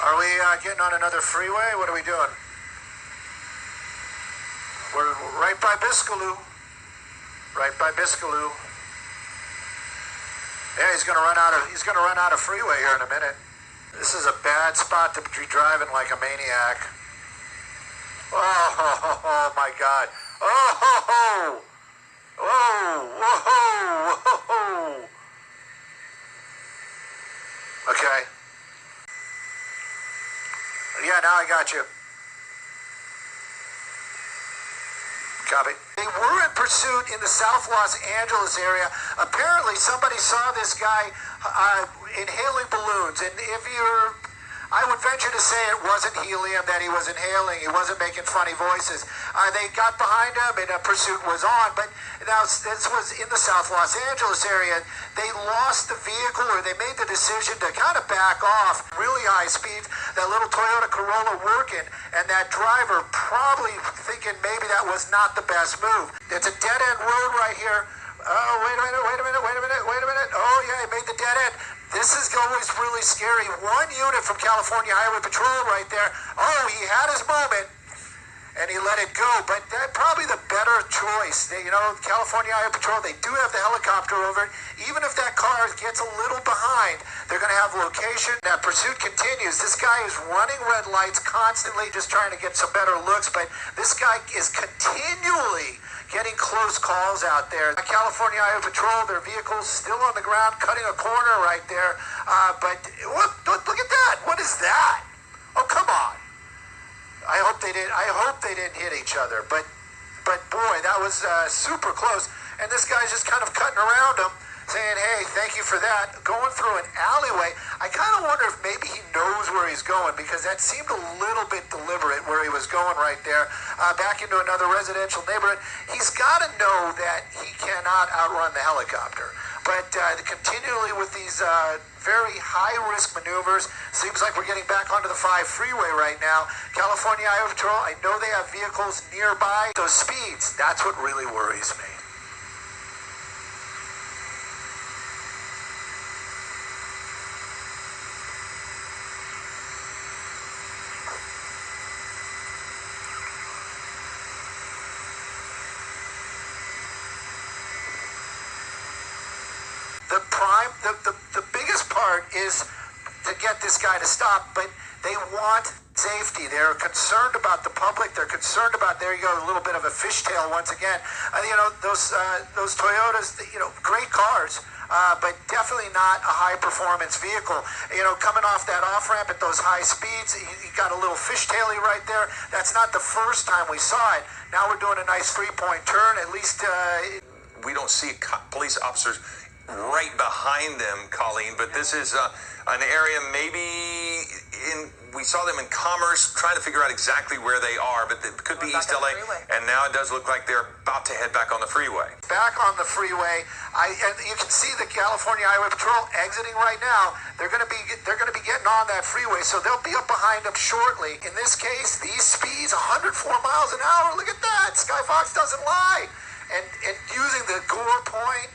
Are we getting on another freeway? What are we doing? We're right by Biscaloo. Right by Biscaloo. Yeah, he's gonna run out of freeway here in a minute. This is a bad spot to be driving like a maniac. Oh my God. Oh, whoa. Okay. Yeah, now I got you. Copy. They were in pursuit in the South Los Angeles area. Apparently, somebody saw this guy inhaling balloons. And I would venture to say it wasn't helium that he was inhaling. He wasn't making funny voices. They got behind him and a pursuit was on. But now this was in the South Los Angeles area. They lost the vehicle, or they made the decision to kind of back off. Really high speeds. That little Toyota Corolla working, and that driver probably thinking maybe that was not the best move. It's a dead-end road right here. Oh, wait a minute. Oh, yeah, he made the dead end. This is always really scary. One unit from California Highway Patrol right there. Oh, he had his moment, and he let it go. But that's probably the better choice. California Highway Patrol, they do have the helicopter over it. Even if that car gets a little behind, they're going to have location. That pursuit continues. This guy is running red lights constantly, just trying to get some better looks. But this guy is continually getting close calls out there. California Highway Patrol, their vehicle's still on the ground, cutting a corner right there. But look at that. What is that? Oh, come on. I hope they didn't hit each other. But boy, that was super close. And this guy's just kind of cutting around him, saying, hey, thank you for that. Going through an alleyway. I kind of wonder if maybe he knows where he's going, because that seemed a little bit deliberate where he was going right there. Back into another residential neighborhood. He's got to know that he cannot outrun the helicopter. But continually with these very high-risk maneuvers, seems like we're getting back onto the 5 freeway right now. California Highway Patrol, I know they have vehicles nearby. Those speeds, that's what really worries me. The biggest part is to get this guy to stop, but they want safety. They're concerned about the public. They're concerned about, there you go, a little bit of a fishtail once again. Those Toyotas, great cars, but definitely not a high-performance vehicle. Coming off that off-ramp at those high speeds, you got a little fishtaily right there. That's not the first time we saw it. Now we're doing a nice three-point turn, at least. We don't see police officers right behind them, Colleen, but this is an area we saw them in Commerce, trying to figure out exactly where they are, but it could be East LA, and now it does look like they're about to head back on the freeway. Back on the freeway, and you can see the California Highway Patrol exiting right now. They're going to be getting on that freeway, so they'll be up behind them shortly. In this case, these speeds, 104 miles an hour. Look at that. Sky Fox doesn't lie, and using the gore point.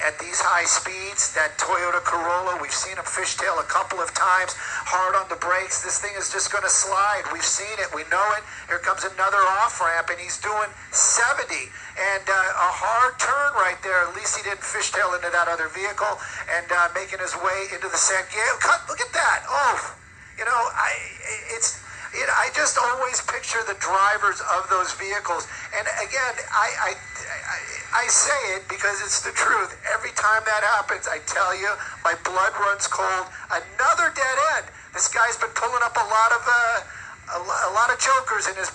At these high speeds, that Toyota Corolla, we've seen him fishtail a couple of times, hard on the brakes. This thing is just going to slide. We've seen it. We know it. Here comes another off-ramp, and he's doing 70. And a hard turn right there. At least he didn't fishtail into that other vehicle and making his way into the San Gabriel. Look at that. Oh, I just always picture the drivers of those vehicles. And again, I say it because it's the truth. Every time that happens, I tell you, my blood runs cold. Another dead end. This guy's been pulling up a lot of jokers in his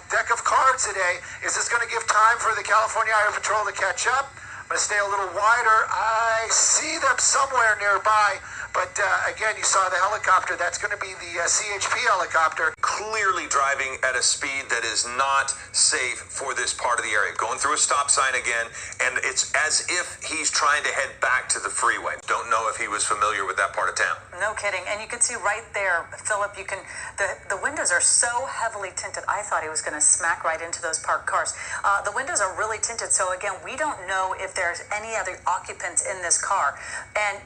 deck of cards today. Is this going to give time for the California Highway Patrol to catch up? I'm going to stay a little wider. I see them somewhere nearby. But again, you saw the helicopter. That's going to be the CHP helicopter. Clearly driving at a speed that is not safe for this part of the area. Going through a stop sign again, and it's as if he's trying to head back to the freeway. Don't know if he was familiar with that part of town. No kidding. And you can see right there, Philip, the windows are so heavily tinted. I thought he was going to smack right into those parked cars. The windows are really tinted. So again, we don't know if there's any other occupants in this car. And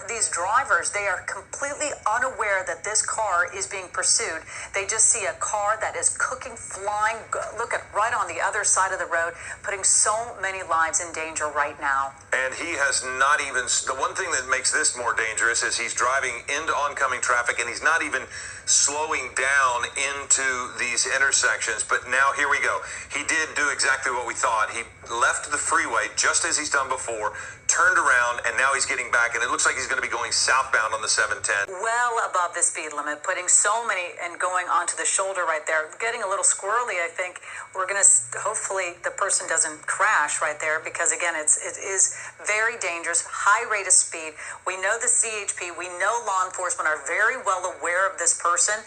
these drivers, they are completely unaware that this car is being pursued. They just see a car that is cooking, flying, looking right on the other side of the road, putting so many lives in danger right now. And he has not even, the one thing that makes this more dangerous is he's driving into oncoming traffic and he's not even slowing down into these intersections. But now here we go. He did do exactly what we thought. He left the freeway just as he's done before, turned around, and now he's getting back, and it looks like he's going to be going southbound on the 710. Well above the speed limit, putting so many and going onto the shoulder right there. Getting a little squirrely, I think. We're going to, hopefully the person doesn't crash right there, because again, it is very dangerous, high rate of speed. We know the CHP, we know law enforcement are very well aware of this person,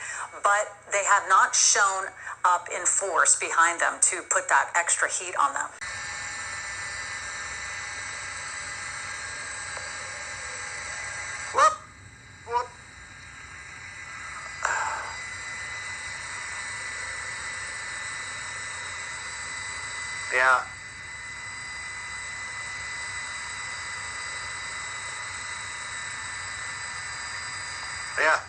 but they have not shown up in force behind them to put that extra heat on them. Whoop, whoop. Yeah. Yeah.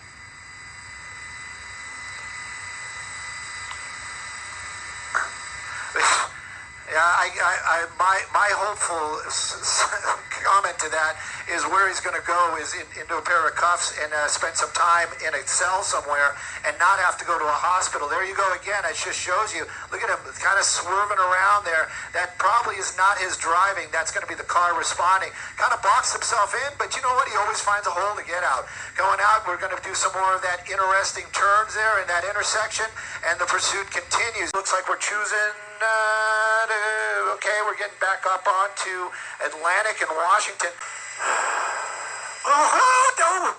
Yeah, my hopeful comment to that is where he's going to go is into a pair of cuffs and spend some time in a cell somewhere and not have to go to a hospital. There you go again. It just shows you. Look at him kind of swerving around there. That probably is not his driving. That's going to be the car responding. Kind of boxed himself in, but you know what? He always finds a hole to get out. Going out, we're going to do some more of that interesting turns there in that intersection, and the pursuit continues. Looks like we're choosing... okay, we're getting back up onto Atlantic and Washington. Oh, no!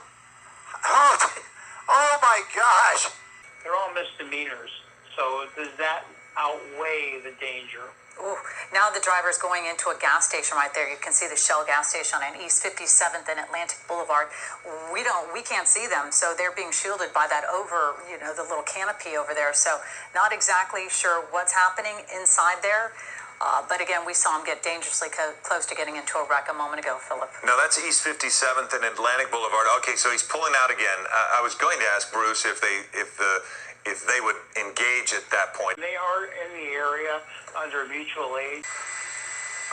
Oh my gosh! They're all misdemeanors, so does that outweigh the danger? Ooh, now the driver's going into a gas station right there. You can see the Shell gas station on East 57th and Atlantic Boulevard. We can't see them, so they're being shielded by that the little canopy over there. So not exactly sure what's happening inside there. But again, we saw him get dangerously close to getting into a wreck a moment ago, Philip. No, that's East 57th and Atlantic Boulevard. Okay, so he's pulling out again. I was going to ask Bruce if they would engage at that point. They are in the area under mutual aid.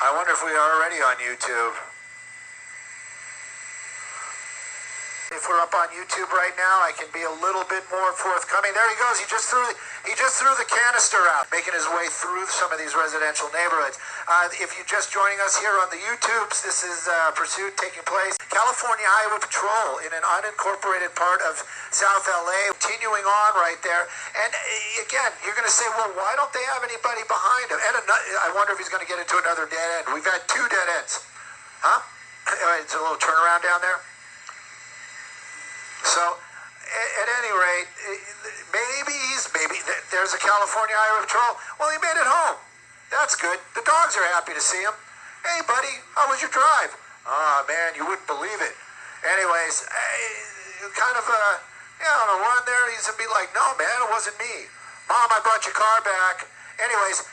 I wonder if we are already on YouTube. If we're up on YouTube right now, I can be a little bit more forthcoming. There he goes. He just threw the canister out, making his way through some of these residential neighborhoods. If you're just joining us here on the YouTubes, this is pursuit taking place. California Highway Patrol in an unincorporated part of South LA, continuing on right there. And again, you're going to say, well, why don't they have anybody behind him? And I wonder if he's going to get into another dead end. We've had 2 dead ends. Huh? It's a little turnaround down there. So, at any rate, maybe there's a California Highway Patrol. Well, he made it home. That's good. The dogs are happy to see him. Hey, buddy, how was your drive? Ah, man, you wouldn't believe it. Anyways, kind of on a run there, he's going to be like, no, man, it wasn't me. Mom, I brought your car back. Anyways,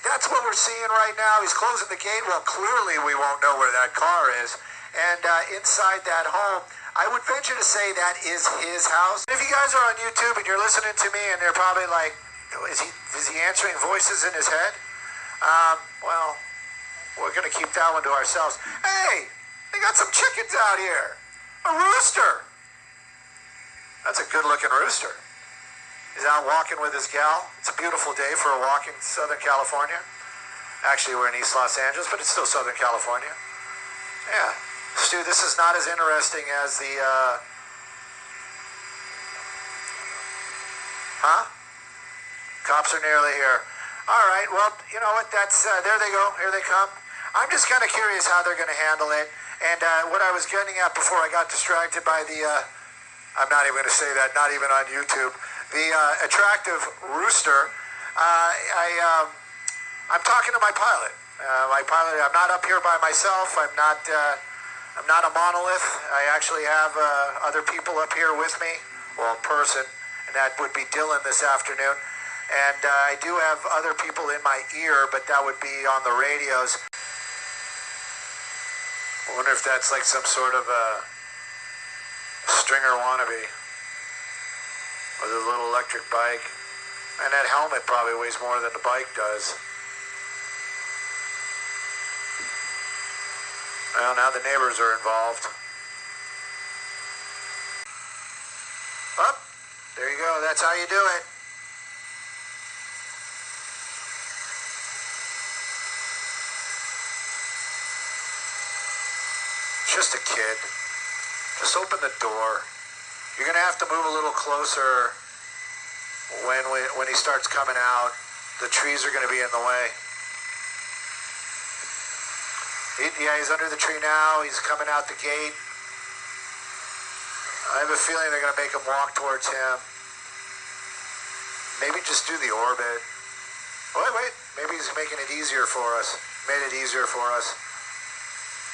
that's what we're seeing right now. He's closing the gate. Well, clearly we won't know where that car is. And inside that home, I would venture to say that is his house. If you guys are on YouTube and you're listening to me and they're probably like, is he answering voices in his head? Well, we're going to keep that one to ourselves. Hey, they got some chickens out here. A rooster. That's a good-looking rooster. He's out walking with his gal. It's a beautiful day for a walk in Southern California. Actually, we're in East Los Angeles, but it's still Southern California. Yeah. Stu, this is not as interesting as the, Cops are nearly here. All right, well, you know what, that's, there they go, here they come. I'm just kind of curious how they're going to handle it. And what I was getting at before I got distracted by the, I'm not even going to say that, not even on YouTube, the attractive rooster, I'm talking to my pilot. I'm not up here by myself. I'm not a monolith. I actually have other people up here with me, well, person, and that would be Dylan this afternoon. And I do have other people in my ear, but that would be on the radios. I wonder if that's like some sort of Stringer wannabe with a little electric bike. And that helmet probably weighs more than the bike does. Well, now the neighbors are involved. Up, there you go. That's how you do it. Just a kid. Just open the door. You're gonna have to move a little closer when he starts coming out. The trees are gonna be in the way. Yeah, he's under the tree now. He's coming out the gate. I have a feeling they're gonna make him walk towards him. Maybe just do the orbit. Wait. Maybe he's making it easier for us. Made it easier for us.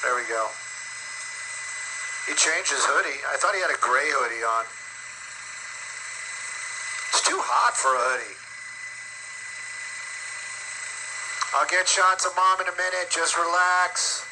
There we go. He changed his hoodie. I thought he had a gray hoodie on. It's too hot for a hoodie. I'll get shots of Mom in a minute. Just relax.